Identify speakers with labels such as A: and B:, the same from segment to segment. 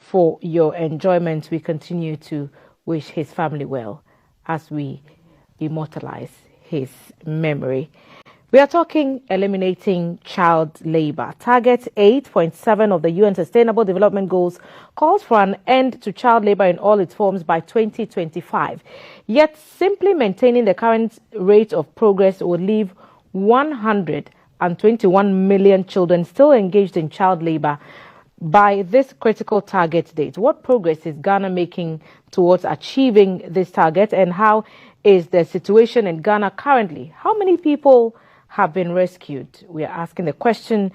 A: for your enjoyment, we continue to wish his family well as we immortalize his memory. We are talking eliminating child labor. Target 8.7 of the UN Sustainable Development Goals calls for an end to child labor in all its forms by 2025. Yet simply maintaining the current rate of progress will leave 121 million children still engaged in child labor by this critical target date. What progress is Ghana making towards achieving this target, and how is the situation in Ghana currently? How many people have been rescued? We are asking the question.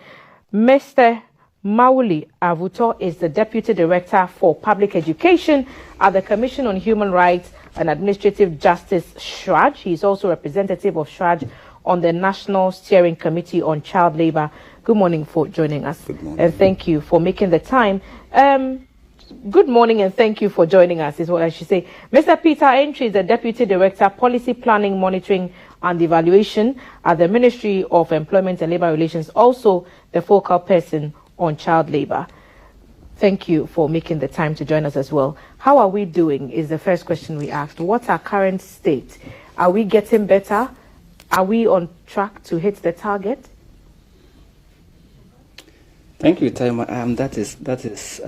A: Mr. Mauli Avuto is the Deputy Director for Public Education at the Commission on Human Rights and Administrative Justice, SHRAJ. He is also representative of SHRAJ on the National Steering Committee on Child Labor. Good morning for joining us.
B: Good morning.
A: And thank you for making the time. Good morning and thank you for joining us, is what I should say. Mr. Peter Entry is the Deputy Director, Policy Planning, Monitoring and Evaluation at the Ministry of Employment and Labour Relations, also the focal person on child labor. Thank you for making the time to join us as well. How are we doing is the first question we asked. What's our current state? Are we getting better? Are we on track to hit the target?
B: Thank you, Taima. That is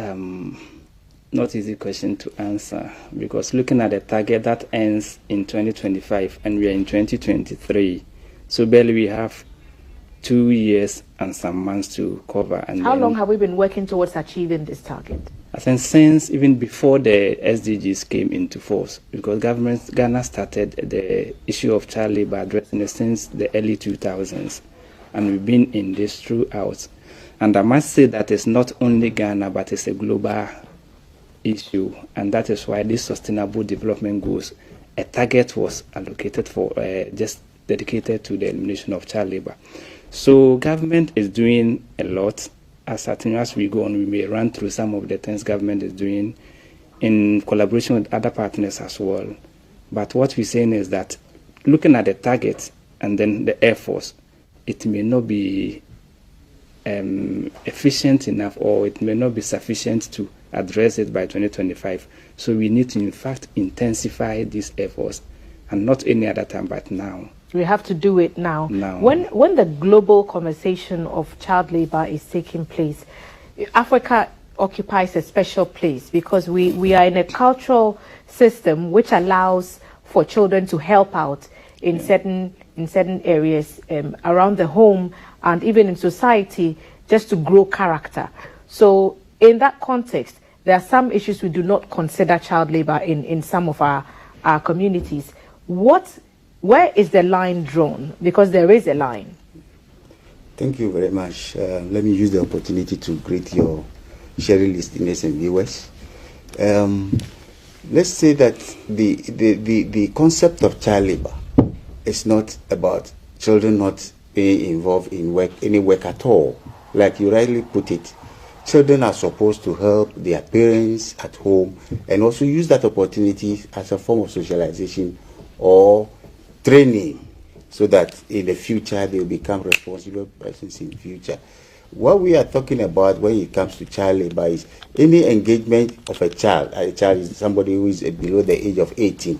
B: not easy question to answer, because looking at the target that ends in 2025 and we are in 2023, so barely we have 2 years and some months to cover. And
A: how long have we been working towards achieving this target?
B: I think since even before the SDGs came into force, because Ghana started the issue of child labor addressing it since the early 2000s, and we've been in this throughout. And I must say that it's not only Ghana, but it's a global issue, and that is why this Sustainable Development Goals, a target was allocated for just dedicated to the elimination of child labor. So government is doing a lot. As we go on, we may run through some of the things government is doing in collaboration with other partners as well. But what we're saying is that looking at the target and then the efforts, it may not be efficient enough, or it may not be sufficient to address it by 2025. So we need to, in fact, intensify these efforts, and not any other time, but now.
A: We have to do it now.
B: Now.
A: When the global conversation of child labor is taking place, Africa occupies a special place because we are in a cultural system which allows for children to help out in certain areas around the home and even in society, just to grow character. So in that context, there are some issues we do not consider child labor in some of our communities. Where is the line drawn? Because there is a line.
C: Thank you very much. Let me use the opportunity to greet your sharing listeners and viewers. Let's say that the concept of child labor is not about children not being involved in any work at all. Like you rightly put it, children are supposed to help their parents at home and also use that opportunity as a form of socialization or training, so that in the future they will become responsible persons in the future. What we are talking about when it comes to child labor is any engagement of a child. A child is somebody who is below the age of 18.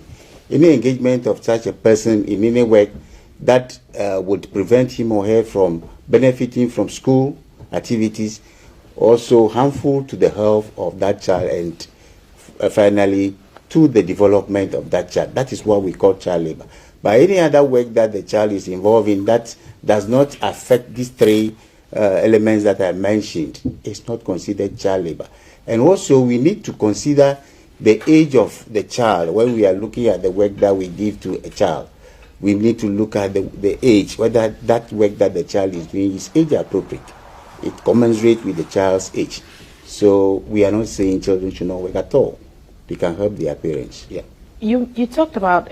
C: Any engagement of such a person in any work that would prevent him or her from benefiting from school activities, also harmful to the health of that child, and finally to the development of that child. That is what we call child labor. But any other work that the child is involved in that does not affect these three elements that I mentioned, it's not considered child labor. And also we need to consider the age of the child when we are looking at the work that we give to a child. We need to look at the age, whether that work that the child is doing is age appropriate. It commensurates with the child's age. So we are not saying children should not work at all. They can help their parents. Yeah.
A: You talked about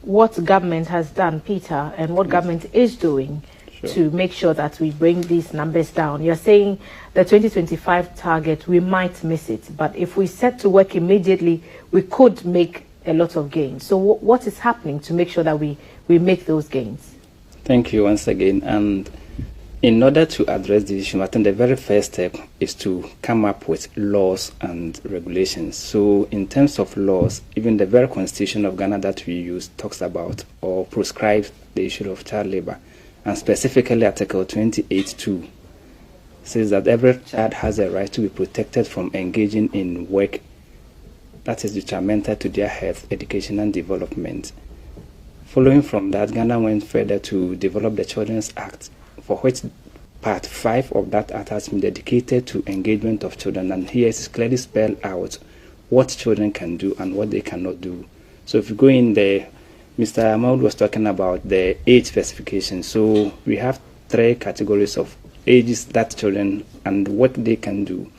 A: what government has done, Peter, and what government is doing to make sure that we bring these numbers down. You're saying the 2025 target, we might miss it, but if we set to work immediately, we could make a lot of gains. So what is happening to make sure that we make those gains?
B: Thank you once again. And in order to address the issue, I think the very first step is to come up with laws and regulations. So in terms of laws, even the very constitution of Ghana that we use talks about or prescribes the issue of child labor. And specifically Article 28(2) says that every child has a right to be protected from engaging in work that is detrimental to their health, education, and development. Following from that, Ghana went further to develop the Children's Act, for which Part 5 of that act has been dedicated to engagement of children, and here it is clearly spelled out what children can do and what they cannot do. So if you go in there, Mr. Ahmad was talking about the age specification. So we have 3 categories of ages that children and what they can do.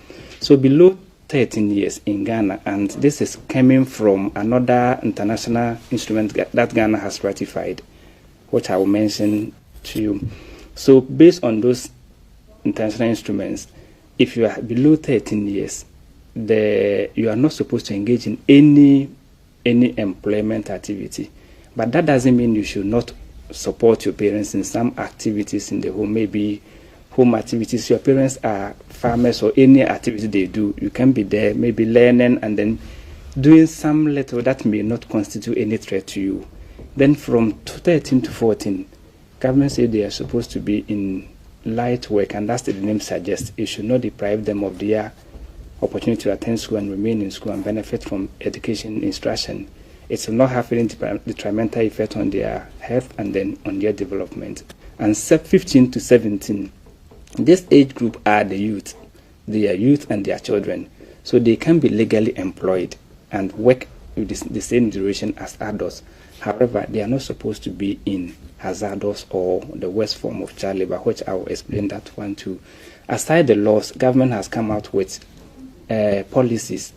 B: So below 13 years in Ghana, and this is coming from another international instrument that Ghana has ratified, which I will mention to you. So based on those international instruments, if you are below 13 years, you are not supposed to engage in any employment activity. But that doesn't mean you should not support your parents in some activities in the home, maybe home activities. Your parents are farmers or any activity they do, you can be there, maybe learning and then doing some little that may not constitute any threat to you. Then from 13 to 14, government said they are supposed to be in light work, and that's the name suggests. It should not deprive them of their opportunity to attend school and remain in school and benefit from education instruction. It will not have any detrimental effect on their health and then on their development. And 15 to 17, this age group are the youth. They are youth and they are children. So they can be legally employed and work with the same duration as adults. However, they are not supposed to be in hazardous or the worst form of child labor, which I will explain that one too. Aside the laws, government has come out with policies.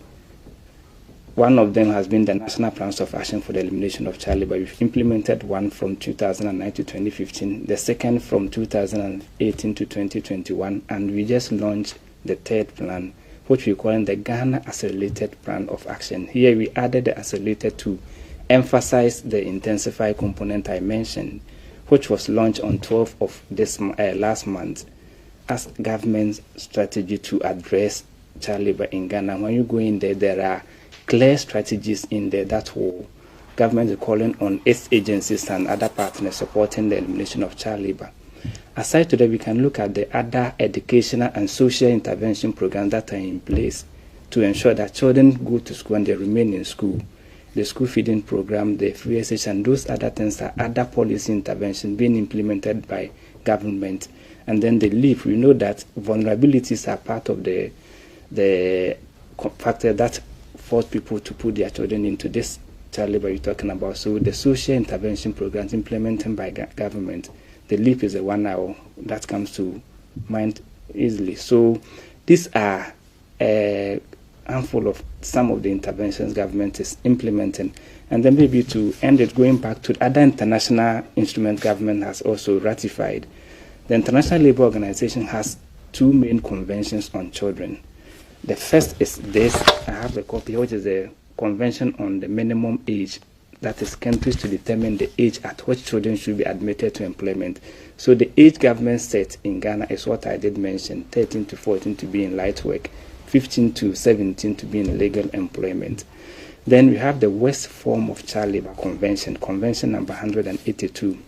B: One of them has been the National Plans of Action for the Elimination of Child Labor. We've implemented one from 2009 to 2015, the second from 2018 to 2021, and we just launched the third plan, which we call the Ghana Accelerated Plan of Action. Here we added the accelerated to emphasize the intensified component I mentioned, which was launched on 12th of this last month as government's strategy to address child labor in Ghana. When you go in there, there are clear strategies in there that will government is calling on its agencies and other partners supporting the elimination of child labor. Aside to that, we can look at the other educational and social intervention programs that are in place to ensure that children go to school and they remain in school. The school feeding program, the free SH, and those other things are other policy interventions being implemented by government. And then the leave, we know that vulnerabilities are part of the factor that force people to put their children into this child labor you're talking about. So the social intervention programs implemented by government, the LEAP is the one now that comes to mind easily. So these are a handful of some of the interventions government is implementing. And then maybe to end it, going back to other international instruments government has also ratified. The International Labour Organization has 2 main conventions on children. The first is this, I have the copy, which is the Convention on the Minimum Age, that is countries to determine the age at which children should be admitted to employment. So the age government set in Ghana is what I did mention, 13 to 14 to be in light work, 15 to 17 to be in legal employment. Then we have the worst form of child labor convention, convention number 182.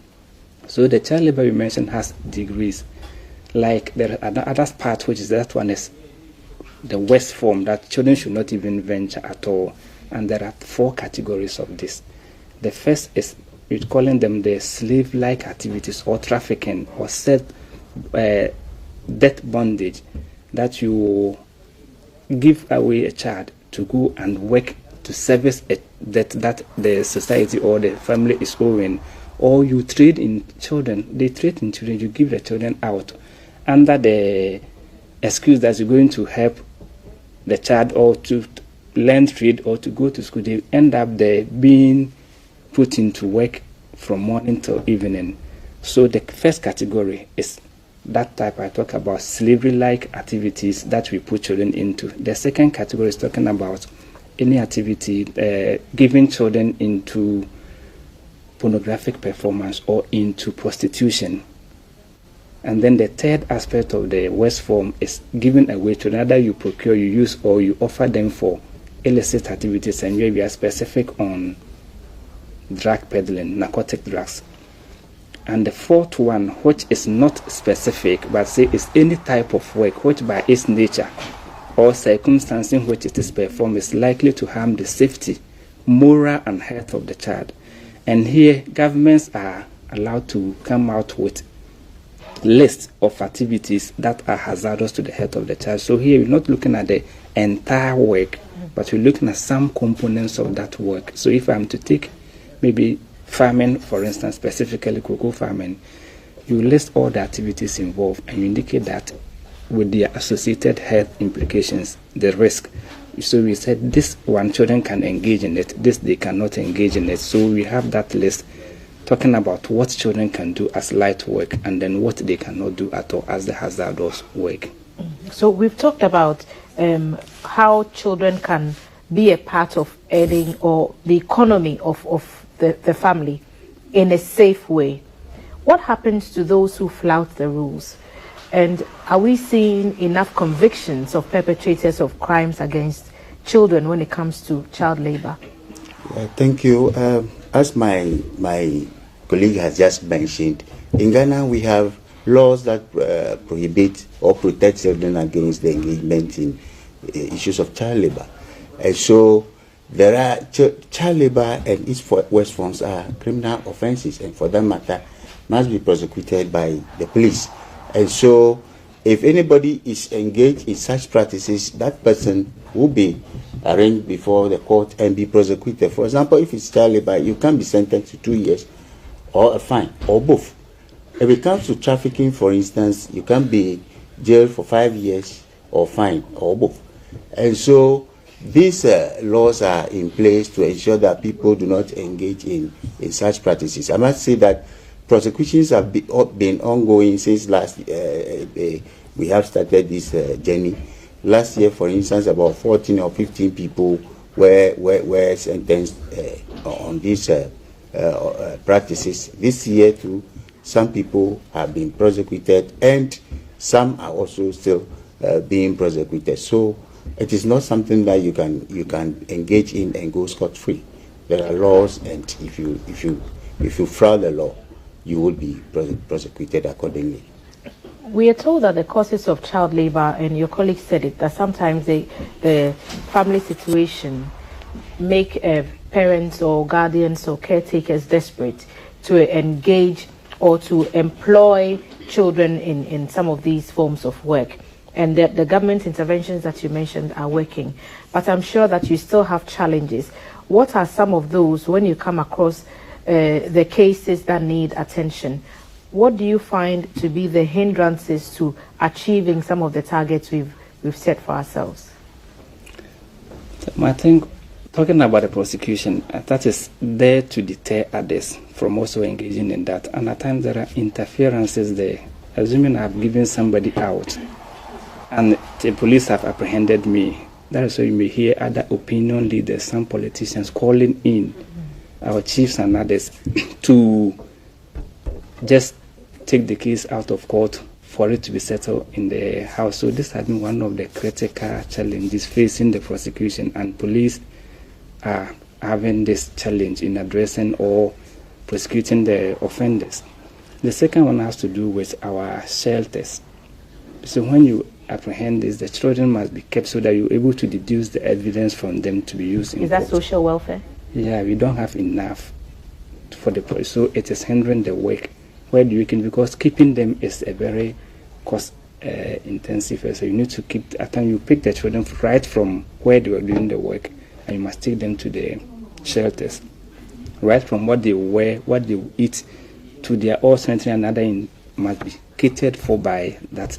B: So the child labor we mentioned has degrees. Like there are other part, which is that one is the worst form, that children should not even venture at all. And there are 4 categories of this. The first is, we're calling them the slave-like activities or trafficking or death bondage, that you give away a child to go and work to service a debt that the society or the family is owing, or you trade in children. They trade in children, you give the children out under the excuse that you're going to help the child or to learn trade or to go to school. They end up there being put into work from morning till evening. So the first category is that type I talk about, slavery-like activities that we put children into. The second category is talking about any activity giving children into pornographic performance or into prostitution. And then the third aspect of the West form is giving away to either you procure, you use, or you offer them for illicit activities, and where we are specific on drug peddling, narcotic drugs. And the fourth one, which is not specific, but say is any type of work which by its nature or circumstance in which it is performed is likely to harm the safety, moral and health of the child. And here, governments are allowed to come out with list of activities that are hazardous to the health of the child. So here we're not looking at the entire work, but we're looking at some components of that work. So if I'm to take maybe farming, for instance, specifically cocoa farming, you list all the activities involved and you indicate that with the associated health implications, the risk. So we said this one children can engage in it, this they cannot engage in it. So we have that list talking about what children can do as light work and then what they cannot do at all as the hazardous work.
A: So we've talked about how children can be a part of earning or the economy of the family in a safe way. What happens to those who flout the rules? And are we seeing enough convictions of perpetrators of crimes against children when it comes to child labor?
C: Thank you. As my colleague has just mentioned, in Ghana we have laws that prohibit or protect children against the engagement in issues of child labor. And so there are child labor and its worst forms are criminal offenses, and for that matter must be prosecuted by the police. And so if anybody is engaged in such practices, that person will be arraigned before the court and be prosecuted. For example, if it's child labor, you can be sentenced to 2 years or a fine, or both. If it comes to trafficking, for instance, you can be jailed for 5 years or fine, or both. And so these laws are in place to ensure that people do not engage in such practices. I must say that prosecutions have been ongoing since last we have started this journey. Last year, for instance, about 14 or 15 people were sentenced on these practices. This year, too, some people have been prosecuted, and some are also still being prosecuted. So it is not something that you can engage in and go scot-free. There are laws, and if you flout the law, you will be prosecuted accordingly.
A: We are told that the causes of child labor, and your colleague said it, that sometimes the family situation make parents or guardians or caretakers desperate to engage or to employ children in some of these forms of work. And the government interventions that you mentioned are working. But I'm sure that you still have challenges. What are some of those when you come across the cases that need attention? What do you find to be the hindrances to achieving some of the targets we've set for ourselves?
B: I think talking about the prosecution, that is there to deter others from also engaging in that. And at times there are interferences there. Assuming I've given somebody out and the police have apprehended me, that is why you may hear other opinion leaders, some politicians calling in our chiefs and others to just take the case out of court for it to be settled in the house. So this has been one of the critical challenges facing the prosecution, and police are having this challenge in addressing or prosecuting the offenders. The second one has to do with our shelters. So when you apprehend this, the children must be kept so that you're able to deduce the evidence from them to be used in
A: Is that
B: court.
A: social welfare?
B: Yeah, we don't have enough for the police, so it is hindering the work. Where do you can, because keeping them is a very cost intensive. So you need to keep, at time you pick the children right from where they were doing the work, and you must take them to the shelters, right from what they wear, what they eat, to their all sanitary and other must be catered for by that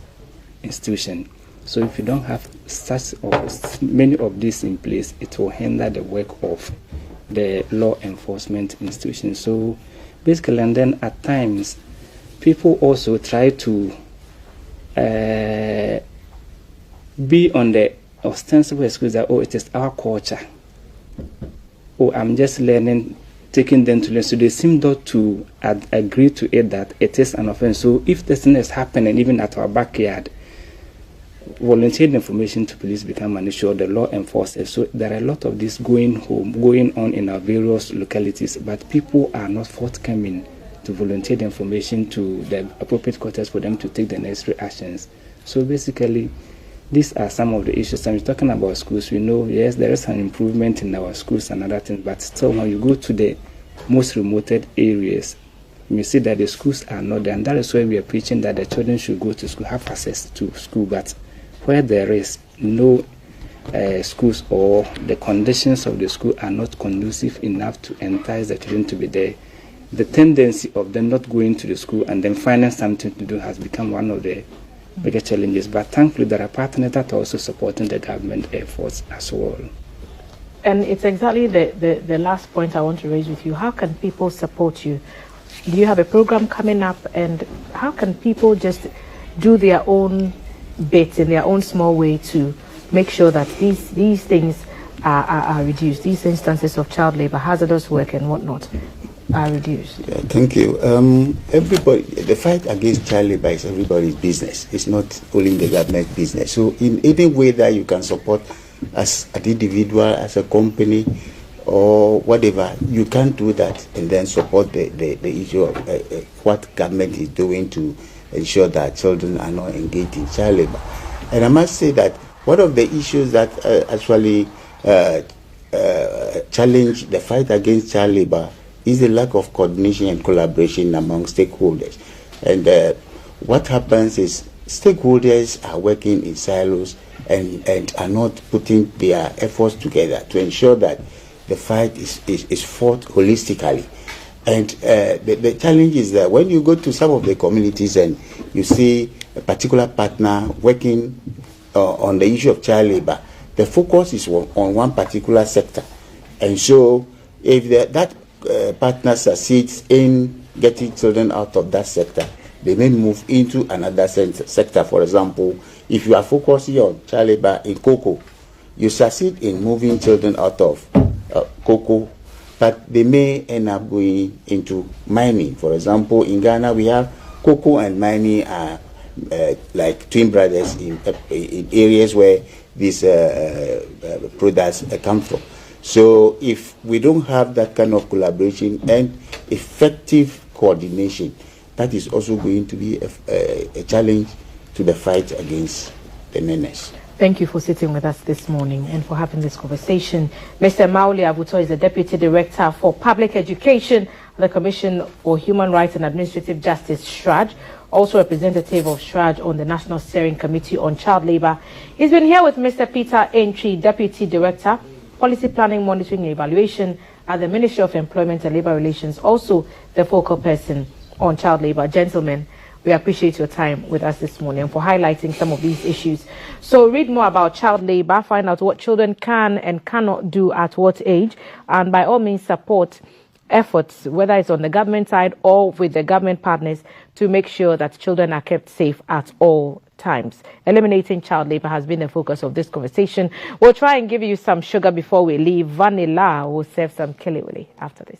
B: institution. So if you don't have such or many of these in place, it will hinder the work of the law enforcement institution. So basically, and then at times people also try to be on the ostensible excuse that, oh, it is our culture, oh, I'm just learning taking them to learn. So they seem not to agree to it that it is an offense. So if this thing is happening even at our backyard, volunteer information to police become an issue, or the law enforcers. So there are a lot of this going on in our various localities, but people are not forthcoming to volunteer the information to the appropriate quarters for them to take the necessary actions. So basically, these are some of the issues. I'm talking about schools. We know, yes, there is an improvement in our schools and other things, but still, when you go to the most remoted areas, you see that the schools are not there. And that is why we are preaching that the children should go to school, have access to school. But where there is no schools, or the conditions of the school are not conducive enough to entice the children to be there, the tendency of them not going to the school and then finding something to do has become one of the bigger challenges. But thankfully, there are partners that are also supporting the government efforts as well.
A: And it's exactly the last point I want to raise with you. How can people support you? Do you have a program coming up, and how can people just do their own bit in their own small way to make sure that these things are reduced, these instances of child labor, hazardous work and whatnot are reduced?
C: Yeah, thank you. Everybody, the fight against child labor is everybody's business. It's not only the government business. So in any way that you can support as an individual, as a company, or whatever, you can't do that and then support the issue of what government is doing to ensure that children are not engaged in child labor. And I must say that one of the issues that actually challenge the fight against child labor is the lack of coordination and collaboration among stakeholders. And what happens is stakeholders are working in silos and are not putting their efforts together to ensure that the fight is fought holistically. And the challenge is that when you go to some of the communities and you see a particular partner working on the issue of child labor, the focus is on one particular sector. And so if that partner succeeds in getting children out of that sector, they may move into another sector. For example, if you are focusing on child labor in cocoa, you succeed in moving children out of cocoa, but they may end up going into mining. For example, in Ghana, we have cocoa and mining are like twin brothers in areas where these products come from. So if we don't have that kind of collaboration and effective coordination, that is also going to be a challenge to the fight against the menace.
A: Thank you for sitting with us this morning and for having this conversation. Mr. Mauli Avuto is the Deputy Director for Public Education at the Commission for Human Rights and Administrative Justice, SHRAJ, also representative of SHRAJ on the National Steering Committee on Child Labor. He's been here with Mr. Peter Entry, Deputy Director, Policy Planning, Monitoring and Evaluation at the Ministry of Employment and Labor Relations, also the focal person on child labor. Gentlemen, we appreciate your time with us this morning and for highlighting some of these issues. So read more about child labor, find out what children can and cannot do at what age, and by all means support efforts, whether it's on the government side or with the government partners, to make sure that children are kept safe at all times. Eliminating child labor has been the focus of this conversation. We'll try and give you some sugar before we leave. Vanilla will serve some kiliwili after this.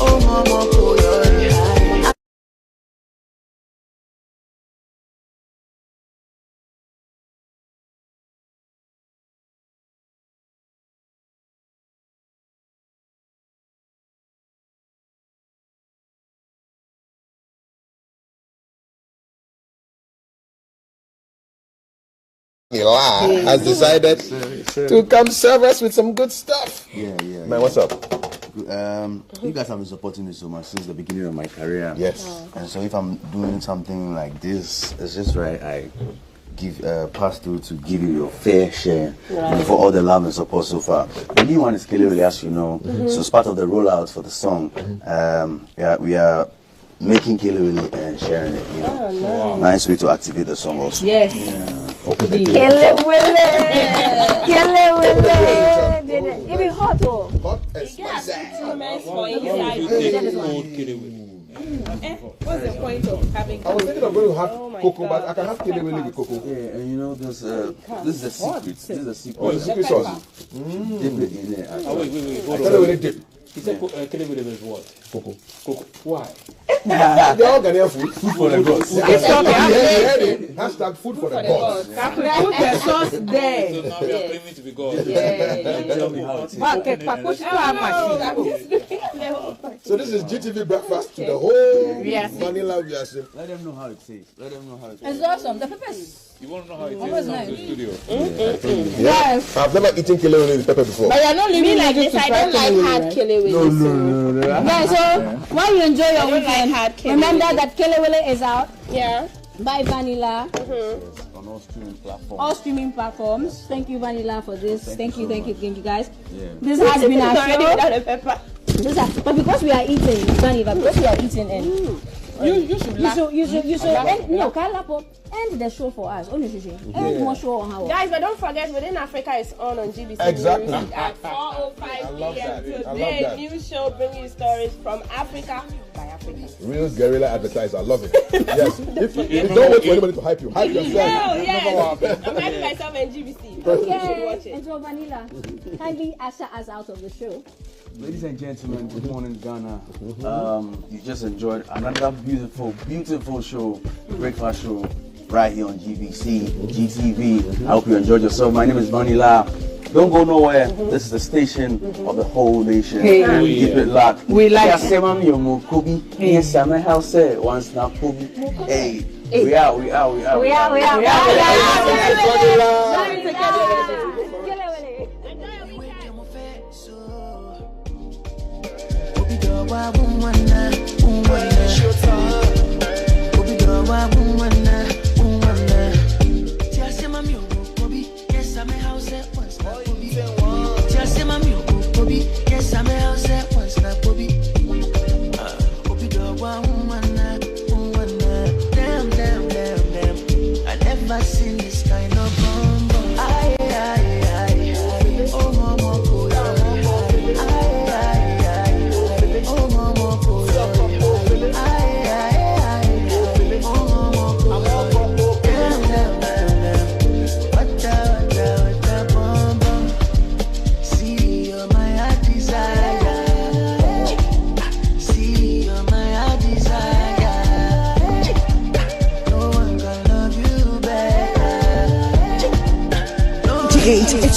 D: Oh, mama,
E: has decided to come serve us with some good stuff.
F: Yeah.
E: Man, what's up?
F: You guys have been supporting me so much since the beginning of my career.
E: Yes.
F: And so if I'm doing something like this, it's just right I give pass through to give you your fair share for all the love and support so far. The new one is Kelewele, as you know. So it's part of the rollout for the song. We are making Kelewele and sharing it. You know, nice way to activate the song also.
A: Yes.
G: Kelewele. Even hot or
E: Hot and spicy.
H: What's the point of having?
E: I was thinking of going to have cocoa, but I can have Kelewele with cocoa.
F: Yeah, and you know, this is the secret. This is the secret.
E: Oh, the secret sauce.
F: Dip it in there.
H: Wait.
E: Kelewele dip.
H: He said Kelewele is what?
E: Cocoa.
H: Why?
E: They're all Ghanaian food. Food for the gods. You heard it. Hashtag food for the gods.
A: Put the sauce there.
H: So now we are claiming to be God.
F: Tell me how it is.
E: So this is GTV breakfast to the whole
A: Yes.
E: Manila. We are saying.
F: Let them know how it tastes. Let them know how it
G: it's
F: tastes.
G: awesome. The peppers.
H: You want to know how it tastes in the studio?
E: Yes. I've never eaten Kelewele with pepper before.
A: But you're not leaving
G: Like this, I don't like hard Kelewele.
F: No.
G: Yeah, so while you enjoy your weekend, remember that Kelewele is out.
I: Yeah.
G: By Vanilla.
F: On all streaming platforms.
G: All streaming platforms. Thank you, Vanilla, for this. Thank you, guys.
F: Yeah.
G: This has been our
I: Already
G: show.
I: without a pepper.
G: But because we are eating, Vanilla, because we are eating, and
A: You should laugh.
G: you should end the show for us. End one show on how.
I: Guys, but don't forget, Within Africa is on GBC
E: Exactly.
I: Music at 4:05
E: love
I: p.m.
E: that. I love
I: Today,
E: that.
I: new show bringing you stories from Africa by Africa.
E: Real guerrilla advertiser. I love it. Yes. If don't wait for anybody to hype you. Hype yourself.
I: Oh, yes. I'm hyping myself and GBC. You should watch it.
G: And so Vanilla, kindly usher us out of the show.
F: Ladies and gentlemen, good morning, Ghana. You just enjoyed another beautiful show, breakfast show, right here on GBC, GTV. I hope you enjoyed yourself. My name is Vanilla. Don't go nowhere. This is the station of the whole nation.
A: Hey.
F: Keep it locked.
A: We like it.
F: Yes, I'm a house once now. Hey, we out.
G: We are.
D: It's